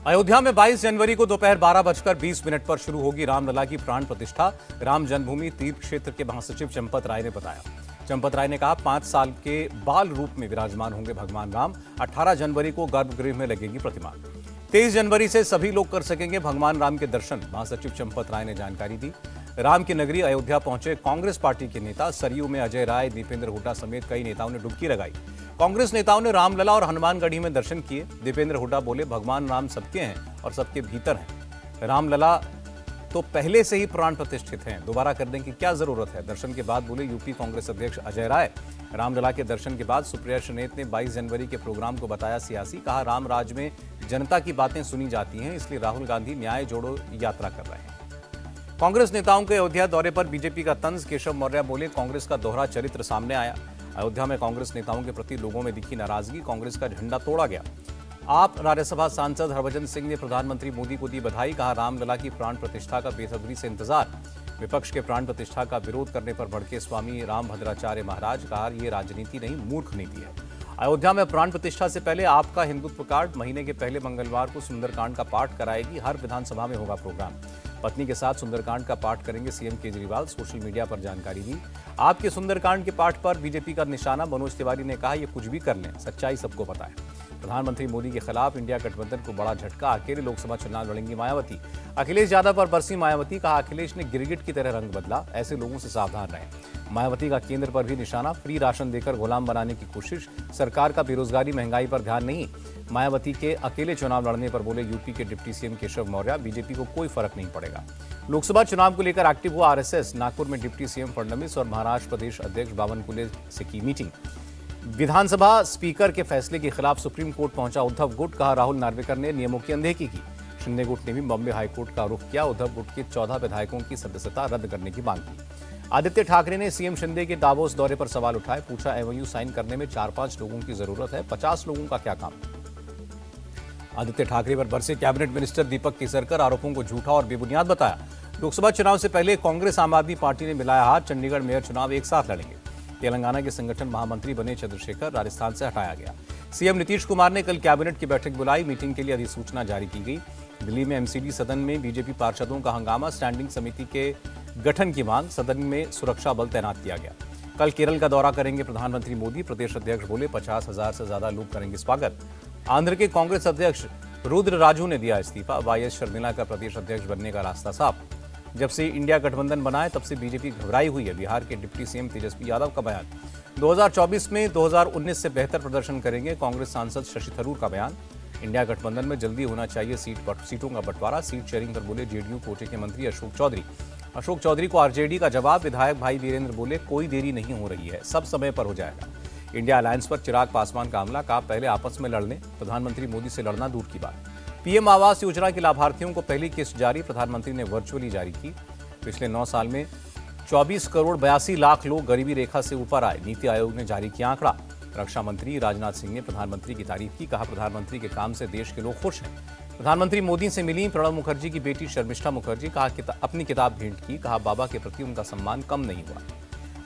अयोध्या में 22 जनवरी को दोपहर 12:20 पर शुरू होगी रामलला की प्राण प्रतिष्ठा। राम जन्मभूमि तीर्थ क्षेत्र के महासचिव चंपत राय ने बताया। चंपत राय ने कहा 5 साल के बाल रूप में विराजमान होंगे भगवान राम। 18 जनवरी को गर्भगृह में लगेगी प्रतिमा। 23 जनवरी से सभी लोग कर सकेंगे भगवान राम के दर्शन, महासचिव चंपत राय ने जानकारी दी। राम की नगरी अयोध्या पहुंचे कांग्रेस पार्टी के नेता। सरयू में अजय राय, दीपेंद्र हुड्डा समेत कई नेताओं ने डुबकी लगाई। कांग्रेस नेताओं ने रामलला और हनुमानगढ़ी में दर्शन किए। दीपेंद्र हुड्डा बोले, भगवान राम सबके हैं और सबके भीतर हैं। रामलला तो पहले से ही प्राण प्रतिष्ठित हैं, दोबारा करने की क्या जरूरत है। दर्शन के बाद बोले यूपी कांग्रेस अध्यक्ष अजय राय। रामलला के दर्शन के बाद सुप्रिया शनेत ने 22 जनवरी के प्रोग्राम को बताया सियासी। कहा, राम राज में जनता की बातें सुनी जाती हैं, इसलिए राहुल गांधी न्याय जोड़ो यात्रा कर रहे हैं। कांग्रेस नेताओं के अयोध्या दौरे पर बीजेपी का तंज। केशव मौर्य बोले, कांग्रेस का दोहरा चरित्र सामने आया। अयोध्या में कांग्रेस नेताओं के प्रति लोगों में दिखी नाराजगी। कांग्रेस का झंडा तोड़ा गया। आप राज्यसभा सांसद हरभजन सिंह ने प्रधानमंत्री मोदी को दी बधाई। कहा, रामलला की प्राण प्रतिष्ठा का बेसब्री से इंतजार। विपक्ष के प्राण प्रतिष्ठा का विरोध करने पर भड़के स्वामी रामभद्राचार्य महाराज। कहा, यह राजनीति नहीं, मूर्ख नीति है। अयोध्या में प्राण प्रतिष्ठा से पहले आपका हिंदुत्व कार्ड महीने के पहले मंगलवार को सुंदरकांड का पाठ कराएगी। हर विधानसभा में होगा प्रोग्राम। पत्नी के साथ सुंदरकांड का पाठ करेंगे सीएम केजरीवाल। सोशल मीडिया पर जानकारी दी। आपके सुंदरकांड के पाठ पर बीजेपी का निशाना। मनोज तिवारी ने कहा, ये कुछ भी कर लें, सच्चाई सबको पता है। प्रधानमंत्री मोदी के खिलाफ इंडिया गठबंधन को बड़ा झटका। अकेले लोकसभा चुनाव लड़ेंगी मायावती। अखिलेश यादव पर बरसी मायावती। कहा, अखिलेश ने गिरगिट की तरह रंग बदला, ऐसे लोगों से सावधान रहें। मायावती का केंद्र पर भी निशाना। फ्री राशन देकर गुलाम बनाने की कोशिश। सरकार का बेरोजगारी महंगाई पर ध्यान नहीं। मायावती के अकेले चुनाव लड़ने पर बोले यूपी के deputy CM Keshav Maurya, BJP को कोई फर्क नहीं पड़ेगा। लोकसभा चुनाव को लेकर एक्टिव हुआ आरएसएस। नागपुर में डिप्टी सीएम फडणवीस और महाराष्ट्र प्रदेश अध्यक्ष बावनकुले से की मीटिंग। विधानसभा स्पीकर के फैसले के खिलाफ सुप्रीम कोर्ट पहुंचा उद्धव गुट। कहा, राहुल नार्वेकर ने नियमों की अनदेखी की। शिंदे गुट ने भी बॉम्बे हाईकोर्ट का रुख किया। उद्धव गुट के 14 विधायकों की सदस्यता रद्द करने की मांग की। आदित्य ठाकरे ने सीएम शिंदे के दावोस दौरे पर सवाल उठाए। पूछा, एमओयू साइन करने में 4-5 लोगों की जरूरत है, 50 लोगों का क्या काम। आदित्य ठाकरे पर बरसे कैबिनेट मिनिस्टर दीपक केसरकर। आरोपों को झूठा और बेबुनियाद बताया। लोकसभा चुनाव से पहले कांग्रेस आम आदमी पार्टी ने मिलाया हाथ। चंडीगढ़ मेयर चुनाव एक साथ लड़ेंगे। तेलंगाना के संगठन महामंत्री बने चंद्रशेखर, राजस्थान से हटाया गया। सीएम नीतीश कुमार ने कल कैबिनेट की बैठक बुलाई। मीटिंग के लिए अधिसूचना जारी की गई। दिल्ली में एमसीडी सदन में बीजेपी पार्षदों का हंगामा। स्टैंडिंग समिति के गठन की मांग। सदन में सुरक्षा बल तैनात किया गया। कल केरल का दौरा करेंगे प्रधानमंत्री मोदी। प्रदेश अध्यक्ष बोले, 50,000 से ज्यादा लोग करेंगे स्वागत। आंध्र के कांग्रेस अध्यक्ष रुद्र राजू ने दिया इस्तीफा। वाईएस शर्मिला का प्रदेश अध्यक्ष बनने का रास्ता साफ। जब से इंडिया गठबंधन बना है तब से बीजेपी घबराई हुई है। बिहार के डिप्टी सीएम तेजस्वी यादव का बयान। 2024 में 2019 से बेहतर प्रदर्शन करेंगे। कांग्रेस सांसद शशि थरूर का बयान। इंडिया गठबंधन में जल्दी होना चाहिए सीटों का बंटवारा। सीट शेयरिंग पर बोले जेडीयू कोटे के मंत्री अशोक चौधरी। अशोक चौधरी को आरजेडी का जवाब। विधायक भाई वीरेंद्र बोले, कोई देरी नहीं हो रही है, सब समय पर हो जाएगा। इंडिया अलायंस पर चिराग पासवान का हमला। कहा, पहले आपस में लड़ लें, प्रधानमंत्री मोदी से लड़ना दूर की बात। पीएम आवास योजना के लाभार्थियों को पहली किस्त जारी। प्रधानमंत्री ने वर्चुअली जारी की। पिछले 9 साल में 24 करोड़ 82 लाख लोग गरीबी रेखा से ऊपर आए। नीति आयोग ने जारी किया आंकड़ा। रक्षा मंत्री राजनाथ सिंह ने प्रधानमंत्री की तारीफ की। कहा, प्रधानमंत्री के काम से देश के लोग खुश हैं। प्रधानमंत्री मोदी से मिली प्रणब मुखर्जी की बेटी शर्मिष्ठा मुखर्जी। कहा, अपनी किताब भेंट की। कहा, बाबा के प्रति उनका सम्मान कम नहीं हुआ।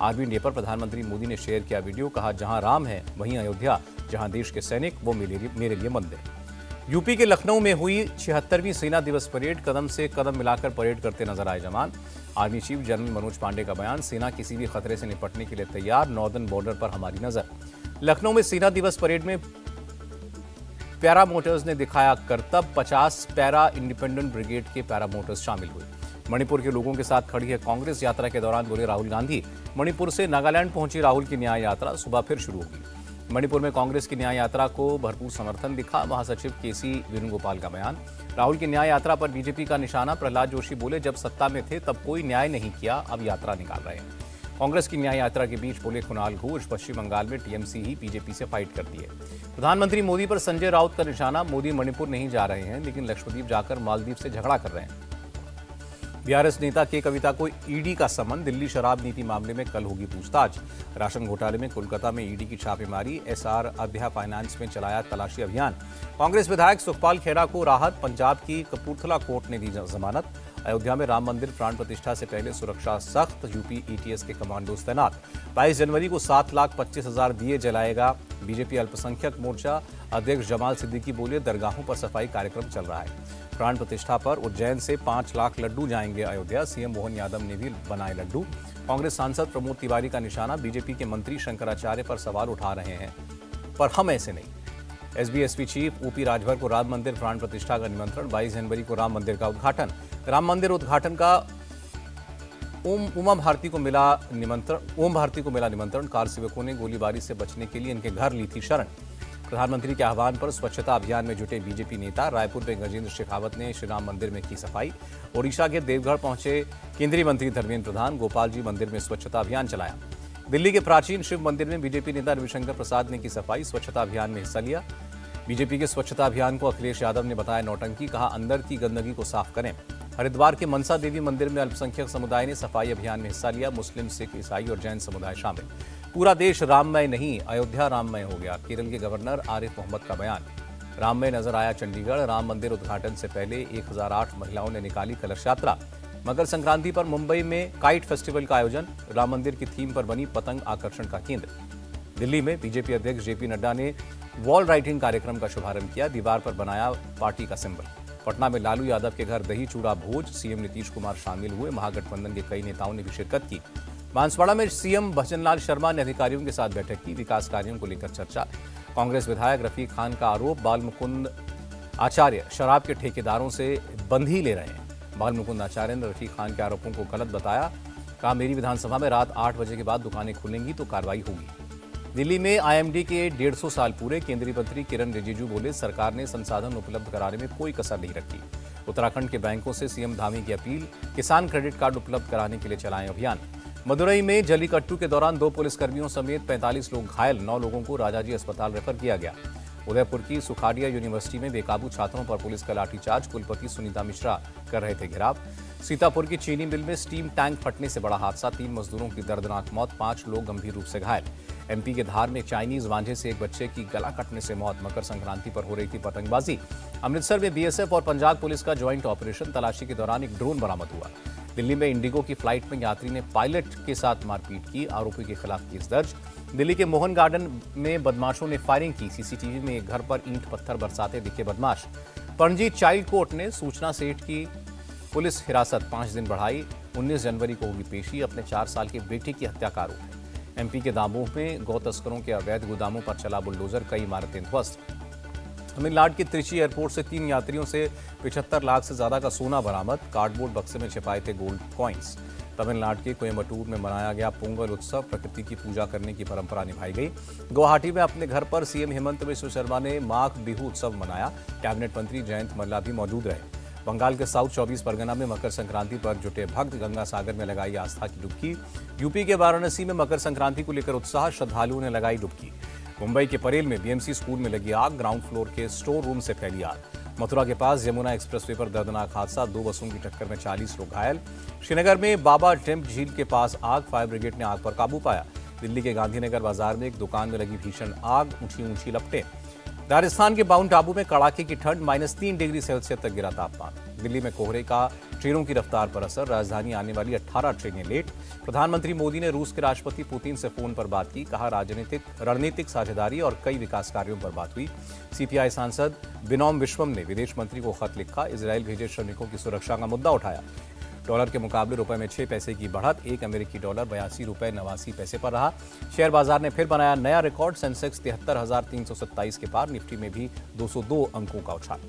आर्मी डे पर प्रधानमंत्री मोदी ने शेयर किया वीडियो। कहा, जहां राम है वहीं अयोध्या, जहां देश के सैनिक वो मेरे लिए मंदिर। यूपी के लखनऊ में हुई 76वीं सेना दिवस परेड। कदम से कदम मिलाकर परेड करते नजर आए जवान। Army chief general Manoj Pande का बयान। सेना किसी भी खतरे से निपटने के लिए तैयार। नॉर्दर्न बॉर्डर पर हमारी नजर। लखनऊ में सेना दिवस परेड में पैरा मोटर्स ने दिखाया करतब। 50 पैरा इंडिपेंडेंट ब्रिगेड के पैरा मोटर्स शामिल हुए। मणिपुर के लोगों के साथ खड़ी है कांग्रेस। यात्रा के दौरान बोले राहुल गांधी। मणिपुर से नागालैंड पहुंची राहुल की न्याय यात्रा। सुबह फिर शुरू होगी। मणिपुर में कांग्रेस की न्याय यात्रा को भरपूर समर्थन दिखा। महासचिव केसी वेणुगोपाल का बयान। राहुल की न्याय यात्रा पर बीजेपी का निशाना। प्रहलाद जोशी बोले, जब सत्ता में थे तब कोई न्याय नहीं किया, अब यात्रा निकाल रहे हैं। कांग्रेस की न्याय यात्रा के बीच बोले कुणाल घोष, पश्चिम बंगाल में टीएमसी ही बीजेपी से फाइट करती है। प्रधानमंत्री मोदी पर संजय राउत का निशाना। मोदी मणिपुर नहीं जा रहे हैं, लेकिन लक्षद्वीप जाकर मालदीव से झगड़ा कर रहे हैं। बीआरएस नेता के कविता को ईडी का समन। दिल्ली शराब नीति मामले में कल होगी पूछताछ। राशन घोटाले में कोलकाता में ईडी की छापेमारी। एसआर अध्या फाइनेंस में चलाया तलाशी अभियान। कांग्रेस विधायक सुखपाल खेरा को राहत। पंजाब की कपूरथला कोर्ट ने दी जमानत। अयोध्या में राम मंदिर प्राण प्रतिष्ठा से पहले सुरक्षा सख्त, यूपी एटीएस के कमांडोज तैनात। 22 जनवरी को 7,25,000 दिए जलाएगा बीजेपी अल्पसंख्यक मोर्चा। अध्यक्ष जमाल सिद्दीकी बोले, दरगाहों पर सफाई कार्यक्रम चल रहा है। प्राण प्रतिष्ठा पर उज्जैन से 5 लाख लड्डू जाएंगे अयोध्या। सीएम मोहन यादव ने भी बनाए लड्डू। कांग्रेस सांसद प्रमोद तिवारी का निशाना, बीजेपी के मंत्री शंकराचार्य पर सवाल उठा रहे हैं, पर हम ऐसे नहीं। एसबी चीफ ओपी राजभर को राम मंदिर प्राण प्रतिष्ठा का निमंत्रण। 22 जनवरी को राम मंदिर का उद्घाटन। राम मंदिर उद्घाटन का ओम भारती को मिला निमंत्रण। कार सेवकों ने गोलीबारी से बचने के लिए इनके घर ली थी शरण। प्रधानमंत्री के आह्वान पर स्वच्छता अभियान में जुटे बीजेपी नेता। रायपुर में गजेंद्र शेखावत ने श्री राम मंदिर में की सफाई। ओडिशा के देवगढ़ पहुंचे केंद्रीय मंत्री धर्मेंद्र प्रधान। गोपाल जी मंदिर में स्वच्छता अभियान चलाया। दिल्ली के प्राचीन शिव मंदिर में बीजेपी नेता रविशंकर प्रसाद ने की सफाई, स्वच्छता अभियान में हिस्सा लिया। बीजेपी के स्वच्छता अभियान को अखिलेश यादव ने बताया नौटंकी, कहा अंदर की गंदगी को साफ करें। हरिद्वार के मनसा देवी मंदिर में अल्पसंख्यक समुदाय ने सफाई अभियान में हिस्सा लिया। मुस्लिम, सिख, ईसाई और जैन समुदाय शामिल। पूरा देश राममय नहीं, अयोध्या राममय हो गया, केरल के गवर्नर आरिफ मोहम्मद का बयान। राममय नजर आया चंडीगढ़। राम मंदिर उद्घाटन से पहले 1008 महिलाओं ने निकाली कलश यात्रा। मकर संक्रांति पर मुंबई में काइट फेस्टिवल का आयोजन। राम मंदिर की थीम पर बनी पतंग आकर्षण का केंद्र। दिल्ली में बीजेपी अध्यक्ष जेपी नड्डा ने वॉल राइटिंग कार्यक्रम का शुभारंभ किया। दीवार पर बनाया पार्टी का सिंबल। पटना में लालू यादव के घर दही चूड़ा भोज। सीएम नीतीश कुमार शामिल हुए। महागठबंधन के कई नेताओं ने भी शिरकत की। बांसवाड़ा में सीएम भजनलाल शर्मा ने अधिकारियों के साथ बैठक की। विकास कार्यों को लेकर चर्चा। कांग्रेस विधायक रफीक खान का आरोप, बाल मुकुंद आचार्य शराब के ठेकेदारों से बंधी ले रहे हैं। बाल मुकुंद आचार्य ने रफीक खान के आरोपों को गलत बताया। कहा, मेरी विधानसभा में रात 8 बजे के बाद दुकानें खुलेंगी तो कार्रवाई होगी। दिल्ली में आईएमडी के 150 साल पूरे। केंद्रीय मंत्री किरण रिजिजू बोले, सरकार ने संसाधन उपलब्ध कराने में कोई कसर नहीं रखी। उत्तराखंड के बैंकों से सीएम धामी की अपील। किसान क्रेडिट कार्ड उपलब्ध कराने के लिए चलाएं अभियान। मदुरई में जलीकट्टू के दौरान 2 पुलिसकर्मियों समेत 45 लोग घायल। 9 लोगों को राजाजी अस्पताल रेफर किया गया। उदयपुर की सुखाड़िया यूनिवर्सिटी में बेकाबू छात्रों पर पुलिस का लाठीचार्ज। कुलपति सुनीता मिश्रा कर रहे थे घेराव। सीतापुर की चीनी मिल में स्टीम टैंक फटने से बड़ा हादसा। 3 मजदूरों की दर्दनाक मौत, 5 लोग गंभीर रूप से घायल। एमपी के धार में चाइनीज वांझे से एक बच्चे की गला कटने से मौत। मकर संक्रांति पर हो रही थी पतंगबाजी। अमृतसर में बीएसएफ और पंजाब पुलिस का ज्वाइंट ऑपरेशन। तलाशी के दौरान एक ड्रोन बरामद हुआ। दिल्ली में इंडिगो की फ्लाइट में यात्री ने पायलट के साथ मारपीट की। आरोपी के खिलाफ केस दर्ज। दिल्ली के मोहन गार्डन में बदमाशों ने फायरिंग की। सीसीटीवी में एक घर पर ईंट पत्थर बरसाते दिखे बदमाश। पणजी चाइल्ड कोर्ट ने सूचना सेठ की पुलिस हिरासत 5 दिन बढ़ाई। 19 जनवरी को होगी पेशी। अपने 4 साल के बेटे की हत्या का आरोप है। एमपी के दामोह में गौ तस्करों के अवैध गोदामों पर चला बुलडोजर। कई इमारतें ध्वस्त। तमिलनाडु के त्रिची एयरपोर्ट से 3 यात्रियों से 75 लाख से ज्यादा का सोना बरामद। कार्डबोर्ड बक्से में छिपाए थे गोल्ड कॉइन्स। तमिलनाडु के कोयम्बटूर में मनाया गया पोंगल उत्सव। प्रकृति की पूजा करने की परंपरा निभाई गई। गुवाहाटी में अपने घर पर सीएम हेमंत बिश्व शर्मा ने माघ बिहू उत्सव मनाया। कैबिनेट मंत्री जयंत मल्ला भी मौजूद रहे। बंगाल के साउथ 24 परगना में मकर संक्रांति पर जुटे भक्त गंगा सागर में लगाई आस्था की डुबकी। यूपी के वाराणसी में मकर संक्रांति को लेकर उत्साह, श्रद्धालुओं ने लगाई डुबकी। मुंबई के परेल में बीएमसी स्कूल में लगी आग। ग्राउंड फ्लोर के स्टोर रूम से फैली आग। मथुरा के पास यमुना एक्सप्रेसवे पर दर्दनाक हादसा। 2 बसों की टक्कर में 40 लोग घायल। श्रीनगर में बाबा टेम्प झील के पास आग। फायर ब्रिगेड ने आग पर काबू पाया। दिल्ली के गांधीनगर बाजार में एक दुकान में लगी भीषण आग। ऊंची लपटें। राजस्थान के माउंट आबू में कड़ाके की ठंड। -3 डिग्री सेल्सियस तक गिरा तापमान। दिल्ली में कोहरे का ट्रेनों की रफ्तार पर असर। राजधानी आने वाली 18 ट्रेनें लेट। प्रधानमंत्री मोदी ने रूस के राष्ट्रपति पुतिन से फोन पर बात की। कहा, रणनीतिक साझेदारी और कई विकास कार्यों पर बात हुई। सीपीआई सांसद बिनोम विश्वम ने विदेश मंत्री को खत लिखा। इजरायल भेजे श्रमिकों की सुरक्षा का मुद्दा उठाया। डॉलर के मुकाबले रुपए में 6 पैसे की बढ़त। 1 अमेरिकी डॉलर 82 रुपए 89 पैसे पर रहा। शेयर बाजार ने फिर बनाया नया रिकॉर्ड। सेंसेक्स 73,327 के पार। निफ्टी में भी 202 अंकों का उछाल।